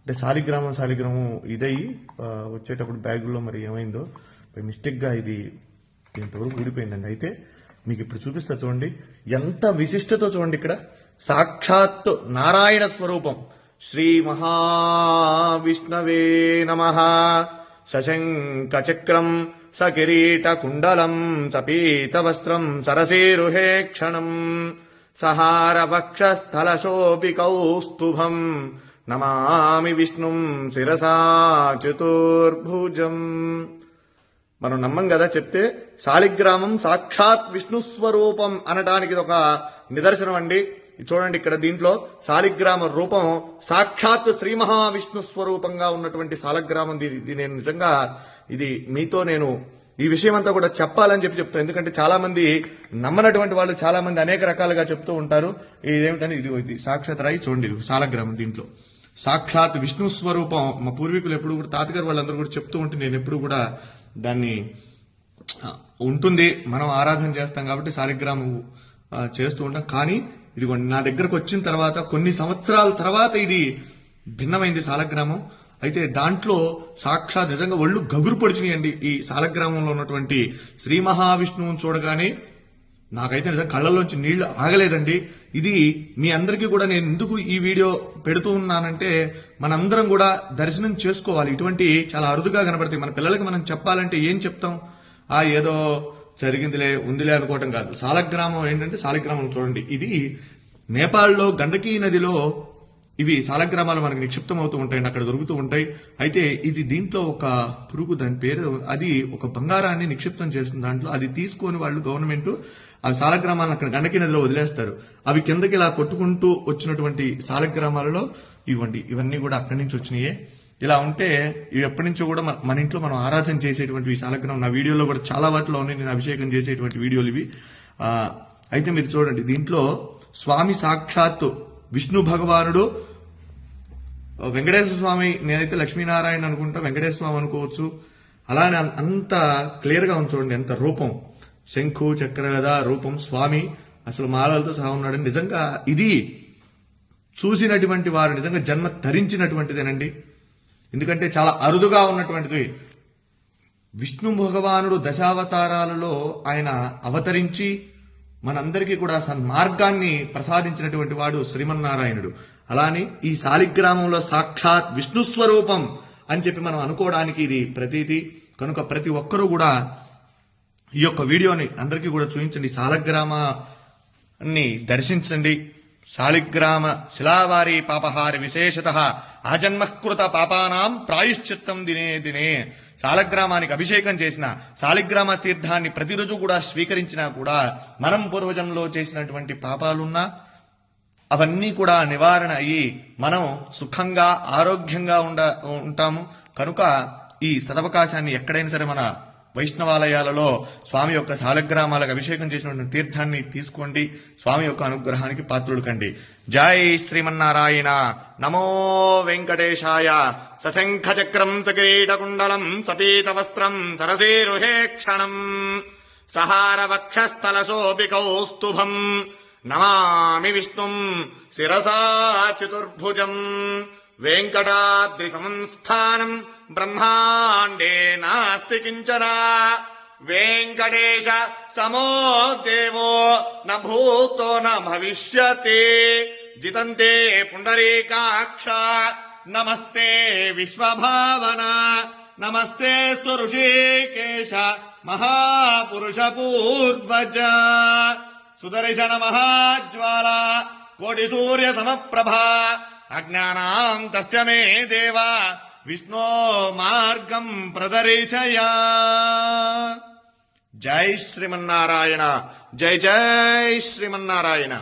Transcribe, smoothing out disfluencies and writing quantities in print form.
అంటే శాలిగ్రామం ఇదయ్యి వచ్చేటప్పుడు బ్యాగుల్లో మరి ఏమైందో మిస్టేక్గా ఇది ఇంతవరకు ఊడిపోయిందండి. అయితే మీకు ఇప్పుడు చూపిస్తా చూడండి, ఎంత విశిష్టతో చూడండి. ఇక్కడ సాక్షాత్ నారాయణ స్వరూపం శ్రీ మహావిష్ణవే నమః. సశంఖ చక్రం సకిరీట కుండలం సపీత వస్త్రం సరసీరుహే క్షణం సహార వక్షస్థల శోభి కౌస్తుభం నమామి విష్ణుం శిరసా చతుర్భుజం. మనం నమ్మం కదా చెప్తే, శాలిగ్రామం సాక్షాత్ విష్ణు స్వరూపం అనడానికి ఇది ఒక నిదర్శనం అండి. చూడండి, ఇక్కడ దీంట్లో శాలిగ్రామ రూపం సాక్షాత్ శ్రీ మహావిష్ణు స్వరూపంగా ఉన్నటువంటి శాలిగ్రామం. ఇది నేను నిజంగా మీతో నేను ఈ విషయం అంతా కూడా చెప్పాలని చెప్తాను. ఎందుకంటే చాలా మంది నమ్మనటువంటి వాళ్ళు చాలా మంది అనేక రకాలుగా చెప్తూ ఉంటారు. ఇదేమిటని ఇది సాక్షాత్ రాయి చూడండి, ఇది శాలిగ్రామం. దీంట్లో సాక్షాత్ విష్ణు స్వరూపం. మా పూర్వీకులు ఎప్పుడు కూడా తాతగారు వాళ్ళందరూ కూడా చెప్తూ ఉంటే నేను ఎప్పుడు కూడా దాన్ని ఉంటుంది, మనం ఆరాధన చేస్తాం కాబట్టి శాలిగ్రామం చేస్తూ ఉంటాం. కానీ ఇదిగోండి, నా దగ్గరకు వచ్చిన తర్వాత కొన్ని సంవత్సరాల తర్వాత ఇది భిన్నమైంది శాలిగ్రామం. అయితే దాంట్లో సాక్షాత్ నిజంగా ఒళ్ళు గగురు పొడిచినాయండి. ఈ శాలిగ్రామంలో ఉన్నటువంటి శ్రీ మహావిష్ణువుని చూడగానే నాకైతే నిజంగా కళ్ళల్లోంచి నీళ్లు ఆగలేదండి. ఇది మీ అందరికీ కూడా నేను ఎందుకు ఈ వీడియో పెడుతూ ఉన్నానంటే, మనందరం కూడా దర్శనం చేసుకోవాలి. ఇటువంటి చాలా అరుదుగా కనబడతాయి. మన పిల్లలకి మనం చెప్పాలంటే ఏం చెప్తాం? ఏదో జరిగిందిలే ఉందిలే అనుకోవటం కాదు. శాలిగ్రామం ఏంటంటే, శాలిగ్రామం చూడండి, ఇది నేపాల్లో గండకీ నదిలో ఇవి శాలిగ్రామాలు మనకు నిక్షిప్తం అవుతూ ఉంటాయండి, అక్కడ దొరుకుతూ ఉంటాయి. అయితే ఇది దీంట్లో ఒక పురుగు, దాని పేరు, అది ఒక బంగారాన్ని నిక్షిప్తం చేస్తుంది దాంట్లో. అది తీసుకొని వాళ్ళు గవర్నమెంట్ ఆ శాలిగ్రామాలను అక్కడ గండకీ నదిలో వదిలేస్తారు. అవి కిందకి ఇలా కొట్టుకుంటూ వచ్చినటువంటి శాలిగ్రామాలలో ఇవన్నీ కూడా అక్కడి నుంచి వచ్చినాయే. ఇలా ఉంటే ఇవి ఎప్పటి నుంచో కూడా మన ఇంట్లో మనం ఆరాధన చేసేటువంటి శాలిగ్రామం. నా వీడియోలో కూడా చాలా వాటిలో ఉన్నాయి, నేను అభిషేకం చేసేటువంటి వీడియోలు ఇవి. అయితే మీరు చూడండి, దీంట్లో స్వామి సాక్షాత్తు విష్ణు భగవానుడు, వెంకటేశ్వర స్వామి, నేనైతే లక్ష్మీనారాయణ అనుకుంటా, వెంకటేశ్వర స్వామి అనుకోవచ్చు. అలానే అంత క్లియర్ గా ఉంది చూడండి, ఎంత రూపం, శంఖు చక్ర గద రూపం, స్వామి అసలు మాలలతో సహా ఉన్నాడు. నిజంగా ఇది చూసినటువంటి వారు నిజంగా జన్మ ధరించినటువంటిదేనండి. ఎందుకంటే చాలా అరుదుగా ఉన్నటువంటిది. విష్ణు భగవానుడు దశావతారాలలో ఆయన అవతరించి మనందరికీ కూడా సన్మార్గాన్ని ప్రసాదించినటువంటి వాడు శ్రీమన్నారాయణుడు. అలానే ఈ శాలిగ్రామంలో సాక్షాత్ విష్ణు స్వరూపం అని చెప్పి మనం అనుకోవడానికి ఇది ప్రతీతి. కనుక ప్రతి ఒక్కరూ కూడా ఈ యొక్క వీడియోని అందరికీ కూడా చూపించండి, శాలిగ్రామాన్ని దర్శించండి. శాలిగ్రామ శిలావారి పాపహారి విశేషతః ఆజన్మకృత పాపానాం ప్రాయశ్చిత్తం దినే దినే. శాలిగ్రామానికి అభిషేకం చేసిన, శాలిగ్రామ తీర్థాన్ని ప్రతిరోజు కూడా స్వీకరించినా కూడా మనం పూర్వజంలో చేసినటువంటి పాపాలున్నా అవన్నీ కూడా నివారణ అయ్యి మనం సుఖంగా ఆరోగ్యంగా ఉంటాము. కనుక ఈ సదవకాశాన్ని ఎక్కడైనా సరే మన వైష్ణవాలయాలలో స్వామి యొక్క శాలిగ్రామాలకు అభిషేకం చేసినటువంటి తీర్థాన్ని తీసుకోండి, స్వామి యొక్క అనుగ్రహానికి పాత్రులు కండి. జై శ్రీమన్నారాయణ. నమో వెంకటేశాయ. సశంఖ చక్రం సకిరీట కుండలం సపీత వస్త్రం సరసీరుహే క్షణం సహార వక్షస్థల శోభి కౌస్తుభం నమామి విష్ణుం శిరసా చతుర్భుజం. వెంకటాద్రి సంస్థానం బ్రహ్మాండే నాస్తి కించన వెంకటేశ సమో దేవో న భూతో న భవిష్యతి. జితంతే పుండరీకాక్ష నమస్తే విశ్వభావన నమస్తే ఋషికేశ మహాపురుష పూర్వజ. సుదర్శన మహాజ్వాల కోటి సూర్య సమప్రభా అజ్ఞానాం తస్య మే దేవా విష్ణో మార్గం ప్రదర్శయ. జై శ్రీమన్నారాయణ. జై జై శ్రీమన్నారాయణ.